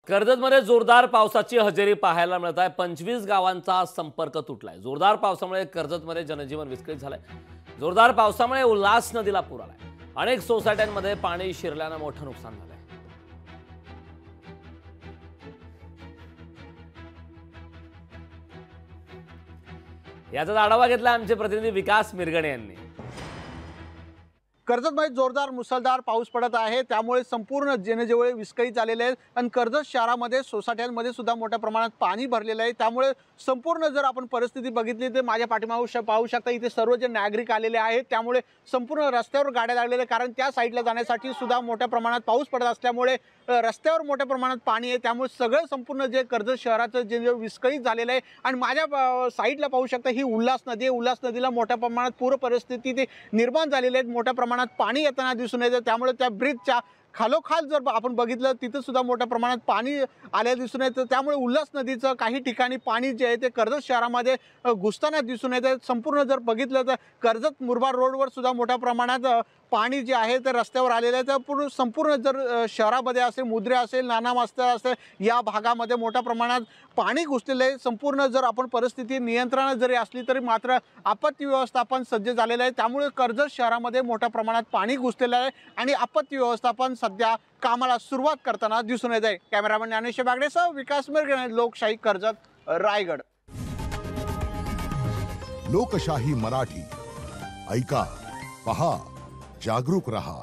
कर्जतमध्ये जोरदार पावसाची हजेरी पाहायला मिळत आहे। 25 गावांचा संपर्क तुटलाय। जोरदार पावसामुळे कर्जतमध्ये जनजीवन विस्कळीत झालंय। जोरदार पावसामुळे उल्हास नदीला पूर आलाय। अनेक सोसायट्यांमध्ये पाणी शिरल्यानं मोठं नुकसान झालंय। याचा आढावा घेतला आमचे प्रतिनिधी विकास मिरगणे यांनी। कर्जतमध्ये जोरदार मुसळधार पाऊस पडत आहे, त्यामुळे संपूर्ण जनजीवन विस्कळीत झालेले आहे आणि कर्जत शहरामध्ये सोसायट्यांमध्ये सुद्धा मोठ्या प्रमाणात पाणी भरलेलं आहे। त्यामुळे संपूर्ण जर आपण परिस्थिती बघितली तर माझ्या पाठीमागे पाहू शकता, इथे सर्व जे नागरिक आलेले आहेत, त्यामुळे संपूर्ण रस्त्यावर गाड्या लागलेल्या, कारण त्या साईडला जाण्यासाठी सुद्धा मोठ्या प्रमाणात पाऊस पडत असल्यामुळे रस्त्यावर मोठ्या प्रमाणात पाणी आहे। त्यामुळे सगळं संपूर्ण जे कर्जत शहराचं जे विस्कळीत झालेलं आहे आणि माझ्या साईडला पाहू शकता ही उल्हास नदी आहे। उल्हास नदीला मोठ्या प्रमाणात पूर परिस्थिती निर्माण झालेली आहे। मोठ्या प्रमाणात पाणी येताना दिसून येते, त्यामुळे त्या ब्रिजच्या खालोखाल जर आपण बघितलं तिथे सुद्धा मोठ्या प्रमाणात पाणी आले दिसून येतं। त्यामुळे उल्हास नदीचं काही ठिकाणी पाणी जे आहे ते कर्जत शहरामध्ये घुसताना दिसून येते। संपूर्ण जर बघितलं तर कर्जत मुरबाड रोडवर सुद्धा मोठ्या प्रमाणात पाणी जे आहे ते रस्त्यावर आलेलं आहे। तर संपूर्ण जर शहरामध्ये असेल, मुद्रे असेल, नाना मास्तर असेल, या भागामध्ये मोठ्या प्रमाणात पाणी घुसलेलं आहे। संपूर्ण जर आपण परिस्थिती नियंत्रणात जरी असली तरी मात्र आपत्ती व्यवस्थापन सज्ज झालेलं आहे। त्यामुळे कर्जत शहरामध्ये मोठ्या प्रमाणात पाणी घुसलेलं आहे आणि आपत्ती व्यवस्थापन सध्या कामाला सुरुवात करताना दिसून येत आहे। कॅमेरामन ज्ञानेश्वर बागडेसह विकास मिरगणे, लोकशाही, कर्जत, रायगड। लोकशाही मराठी ऐका, पहा, जागरूक रहा।